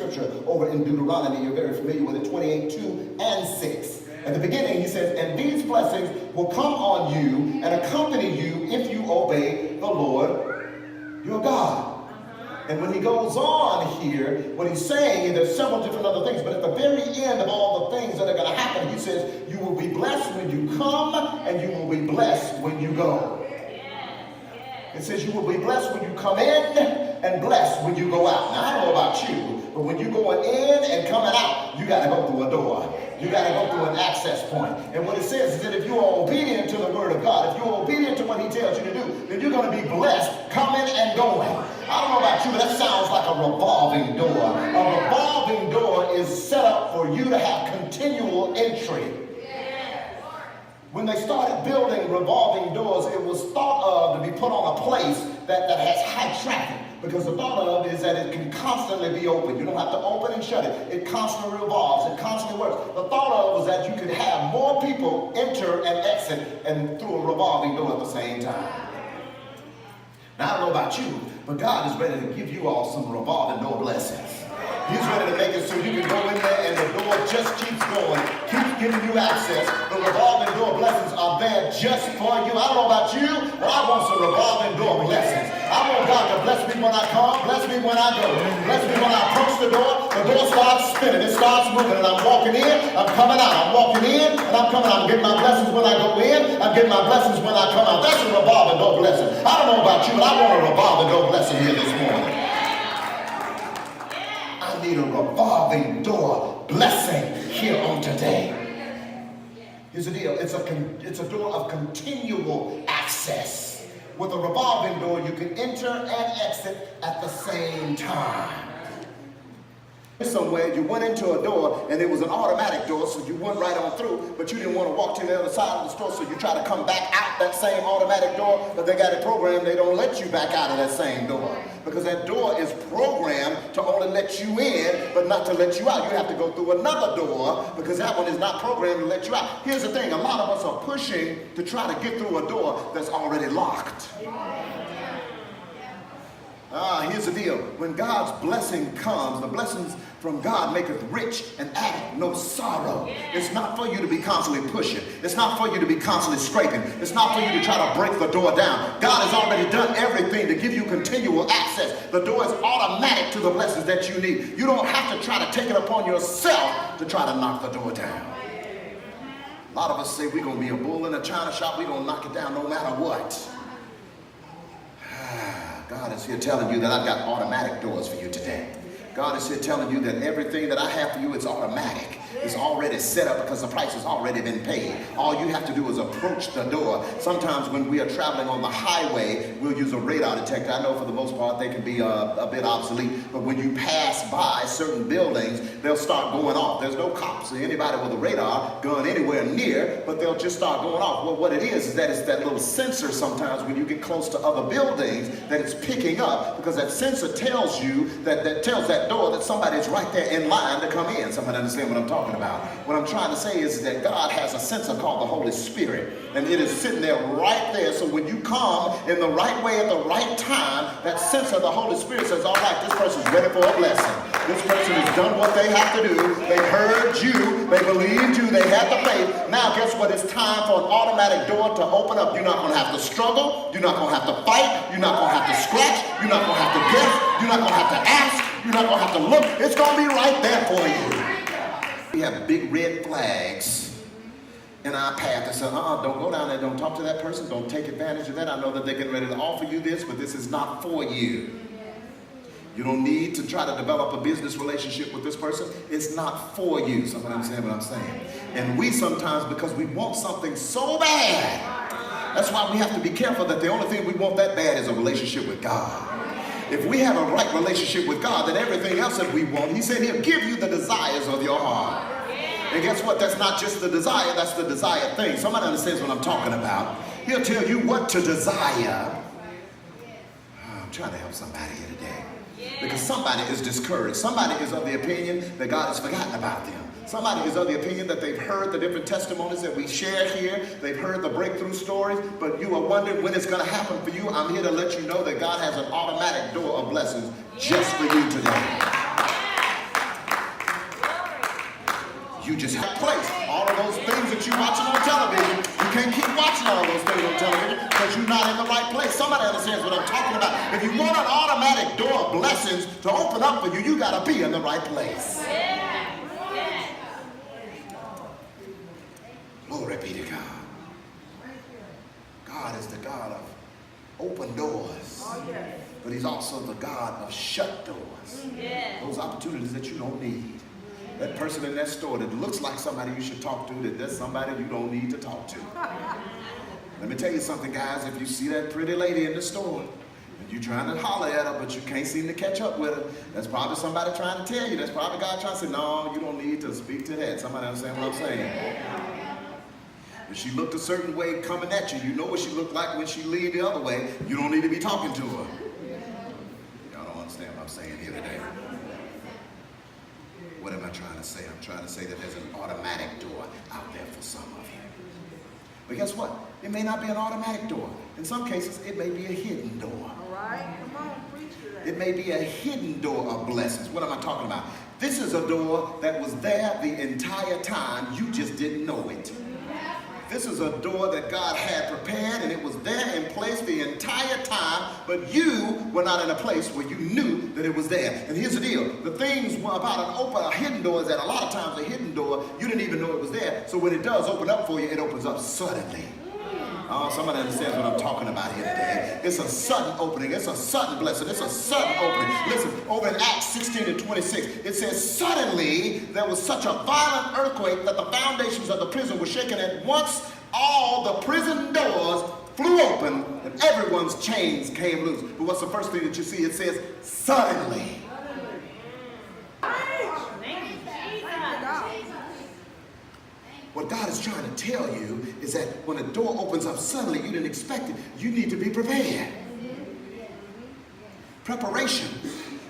scripture over in Deuteronomy. You're very familiar with it, 28, 2 and 6. At the beginning, he says, and these blessings will come on you and accompany you if you obey the Lord your God. And when he goes on here, what he's saying, and there's several different other things, but at the very end of all the things that are going to happen, he says, you will be blessed when you come, and you will be blessed when you go. It says you will be blessed when you come in, and blessed when you go out. Now, I don't know about you, but when you're going in and coming out, you got to go through a door. You got to go through an access point. And what it says is that if you are obedient to the word of God, if you're obedient to what he tells you to do, then you're going to be blessed coming and going. I don't know about you, but that sounds like a revolving door. A revolving door is set up for you to have continual entry. When they started building revolving doors, it was thought of to be put on a place that has high traffic. Because the thought of is that it can constantly be open. You don't have to open and shut it. It constantly revolves. It constantly works. The thought of was that you could have more people enter and exit and through a revolving door at the same time. Now, I don't know about you, but God is ready to give you all some revolving door blessings. He's ready to make it so you can go in there and the door just keeps going, keeps giving you access. The revolving door blessings are there just for you. I don't know about you, but I want some revolving door blessings. I want God to bless me when I come, bless me when I go. Bless me when I approach the door starts spinning, it starts moving, and I'm walking in, I'm coming out. I'm walking in, and I'm coming out. I'm getting my blessings when I go in, I'm getting my blessings when I come out. That's a revolving door blessing. I don't know about you, but I want a revolving door blessing here this morning. I need a revolving door blessing here on today. Here's the deal. It's a door of continual access. With a revolving door, you can enter and exit at the same time. Somewhere you went into a door and it was an automatic door, so you went right on through, but you didn't want to walk to the other side of the store, so you try to come back out that same automatic door, but they got it programmed, they don't let you back out of that same door, because that door is programmed to only let you in, but not to let you out. You have to go through another door, because that one is not programmed to let you out. Here's the thing, a lot of us are pushing to try to get through a door that's already locked. Here's the deal. When God's blessing comes, the blessings from God maketh rich and addeth no sorrow. It's not for you to be constantly pushing. It's not for you to be constantly scraping. It's not for you to try to break the door down. God has already done everything to give you continual access. The door is automatic to the blessings that you need. You don't have to try to take it upon yourself to try to knock the door down. A lot of us say we're going to be a bull in a china shop. We're going to knock it down no matter what. God is here telling you that I've got automatic doors for you today. God is here telling you that everything that I have for you is automatic. It's already set up because the price has already been paid. All you have to do is approach the door. Sometimes when we are traveling on the highway, we'll use a radar detector. I know for the most part they can be a bit obsolete, but when you pass by certain buildings, they'll start going off. There's no cops or anybody with a radar gun anywhere near, but they'll just start going off. Well, what it is that it's that little sensor sometimes when you get close to other buildings that it's picking up, because that sensor tells you, that tells that door that somebody's right there in line to come in. Somebody understand what I'm talking about? What I'm trying to say is that God has a sensor called the Holy Spirit, and it is sitting there right there. So when you come in the right way at the right time, that sensor, the Holy Spirit, says, all right, this person's ready for a blessing. This person has done what they have to do. They heard you. They believed you. They had the faith. Now guess what? It's time for an automatic door to open up. You're not going to have to struggle. You're not going to have to fight. You're not going to have to scratch. You're not going to have to guess. You're not going to have to ask. You're not going to have to look. It's going to be right there for you. We have big red flags in our path that say, don't go down there. Don't talk to that person. Don't take advantage of that. I know that they're getting ready to offer you this, but this is not for you. You don't need to try to develop a business relationship with this person. It's not for you. Somebody understand what I'm saying? And we sometimes, because we want something so bad, that's why we have to be careful that the only thing we want that bad is a relationship with God. If we have a right relationship with God, then everything else that we want, he said he'll give you the desires of your heart. And guess what? That's not just the desire, that's the desired thing. Somebody understands what I'm talking about. He'll tell you what to desire. I'm trying to help somebody here today. Because somebody is discouraged. Somebody is of the opinion that God has forgotten about them. Somebody is of the opinion that they've heard the different testimonies that we share here. They've heard the breakthrough stories, but you are wondering when it's going to happen for you. I'm here to let you know that God has an automatic door of blessings just for you today. You just have place. All of those things that you're watching on television, you can't keep watching all those things on television because you're not in the right place. Somebody understands what I'm talking about. If you want an automatic door of blessings to open up for you, you got to be in the right place. Glory be to God. God is the God of open doors, but he's also the God of shut doors. Those opportunities that you don't need. That person in that store that looks like somebody you should talk to, that there's somebody you don't need to talk to. Let me tell you something, guys. If you see that pretty lady in the store and you're trying to holler at her, but you can't seem to catch up with her, that's probably somebody trying to tell you. That's probably God trying to say, no, you don't need to speak to that. Somebody understand what I'm saying? If she looked a certain way coming at you, you know what she looked like when she leaned the other way. You don't need to be talking to her. Y'all don't understand what I'm saying here today. What am I trying to say? I'm trying to say that there's an automatic door out there for some of you. But guess what? It may not be an automatic door. In some cases, it may be a hidden door. All right, come on, preach to that. It may be a hidden door of blessings. What am I talking about? This is a door that was there the entire time. You just didn't know it. This is a door that God had prepared, and it was there in place the entire time, but you were not in a place where you knew that it was there. And here's the deal. The things about an open, a hidden door is that a lot of times a hidden door, you didn't even know it was there. So when it does open up for you, it opens up suddenly. Oh, somebody understands what I'm talking about here today. It's a sudden opening. It's a sudden blessing. It's a sudden opening. Listen, over in Acts 16:26, it says, suddenly there was such a violent earthquake that the foundations of the prison were shaken. At once, all the prison doors flew open and everyone's chains came loose. But what's the first thing that you see? It says, suddenly. What God is trying to tell you is that when a door opens up suddenly, you didn't expect it. You need to be prepared. Preparation,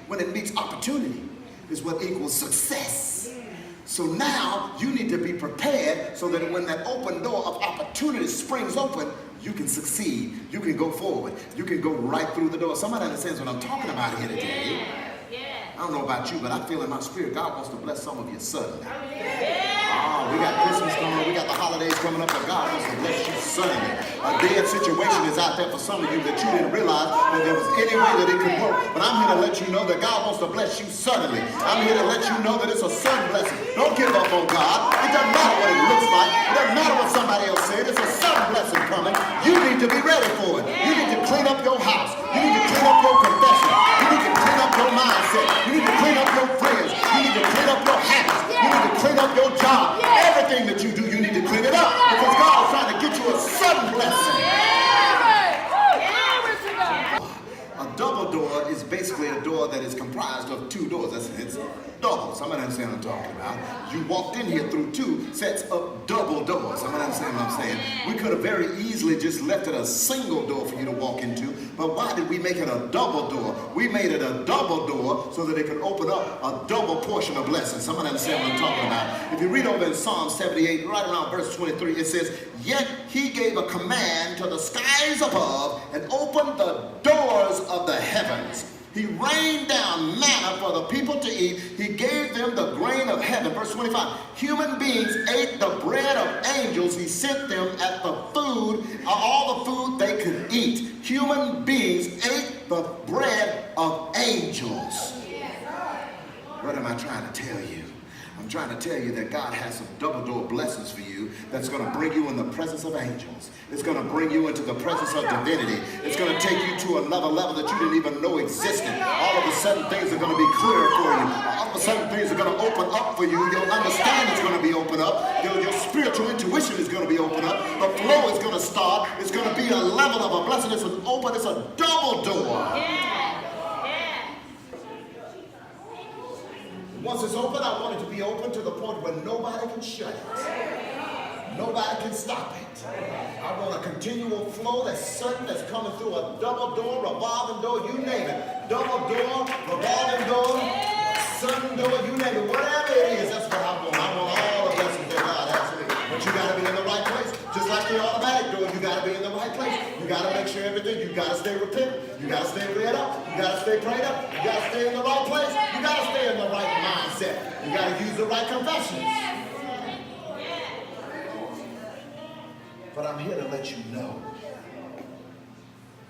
when it meets opportunity, is what equals success. So now you need to be prepared so that when that open door of opportunity springs open, you can succeed. You can go forward. You can go right through the door. Somebody understands what I'm talking about here today. I don't know about you, but I feel in my spirit God wants to bless some of you suddenly. We got Christmas coming, we got the holidays coming up, but God wants to bless you suddenly. A dead situation is out there for some of you that you didn't realize that there was any way that it could work. But I'm here to let you know that God wants to bless you suddenly. I'm here to let you know that it's a sudden blessing. Don't give up on God. It doesn't matter what it looks like. It doesn't matter what somebody else said. It's a sudden blessing coming. You need to be ready for it. You need to clean up your house. You need to clean up your confession. You need to clean up your mindset. You need to clean up your friends. You need to clean up your habits. You need to clean up your job. Everything that you do, you need to clean it up because God's trying to get you a sudden blessing. A double door is basically a door that is comprised of two doors. It's double. Somebody understand what I'm talking about? You walked in here through two sets of double doors. Somebody understand what I'm saying? We could have very easily just left it a single door for you to walk into, but why did we make it a double door? We made it a double door so that it could open up a double portion of blessings. Somebody understand what I'm talking about? If you read over in Psalm 78, right around verse 23, it says, yet he gave a command to the skies above and opened the doors of the heavens. He rained down manna for the people to eat. He gave them the grain of heaven. Verse 25, human beings ate the bread of angels. He sent them at the food, all the food they could eat. Human beings ate the bread of angels. What am I trying to tell you? I'm trying to tell you that God has some double door blessings for you that's going to bring you in the presence of angels. It's going to bring you into the presence of divinity. It's going to take you to another level that you didn't even know existed. All of a sudden things are going to be clear for you. All of a sudden things are going to open up for you. Your understanding is going to be opened up. Your spiritual intuition is going to be opened up. The flow is going to start. It's going to be a level of a blessing. It's an open, it's a double door. Once it's open, I want it to be open to the point where nobody can shut it. Nobody can stop it. I want a continual flow that's sudden, that's coming through a double door, revolving door, you name it. Double door, revolving door, sudden door, you name it. Whatever it is, that's what I want. I want all the blessings that God has for me. But you got to be in the right place. Just like the automatic door, you got to be in the right place. You got to make sure everything, you got to stay repentant. You got to stay read up. You got to stay prayed up. You got to stay in the right place. You got to stay in the right mindset. You got to use the right confessions. But I'm here to let you know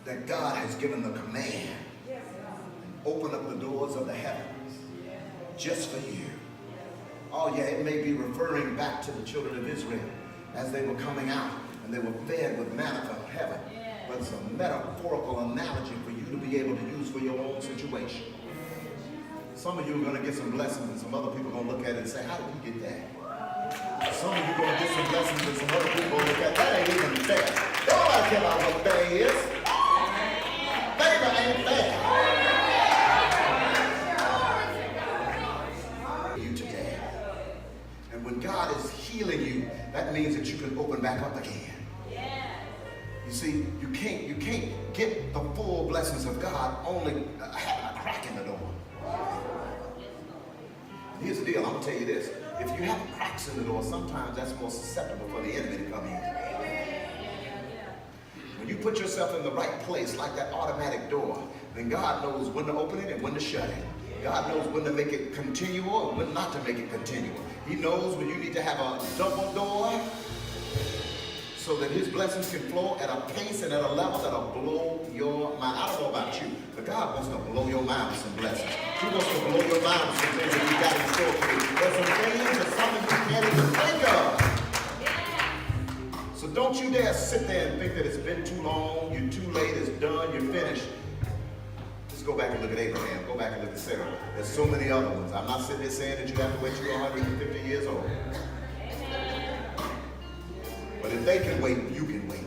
that God has given the command. Open up the doors of the heavens just for you. Oh yeah, it may be referring back to the children of Israel as they were coming out and they were fed with manna from heaven. But it's a metaphorical analogy for you to be able to use for your own situation. Some of you are going to get some blessings and some other people are going to look at it and say, how did you get that? Some of you are going to get some blessings and some other people will look at that ain't even fair. Nobody care about what fair is. Favor ain't fair. You today. And when God is healing you, that means that you can open back up again. You see, you can't get the full blessings of God only having a crack in the door. Here's the deal, I'm gonna tell you this. If you have cracks in the door, sometimes that's more susceptible for the enemy to come in. When you put yourself in the right place, like that automatic door, then God knows when to open it and when to shut it. God knows when to make it continual and when not to make it continual. He knows when you need to have a double door so that his blessings can flow at a pace and at a level that'll blow your mind. I don't know about you, but God wants to blow your mind with some blessings. He wants to blow your mind with some things that he got in store for you. There's some things that some of you can't even think of. So don't you dare sit there and think that it's been too long, you're too late, it's done, you're finished. Just go back and look at Abraham, go back and look at Sarah. There's so many other ones. I'm not sitting here saying that you have to wait till you're 150 years old. But if they can wait, you can wait.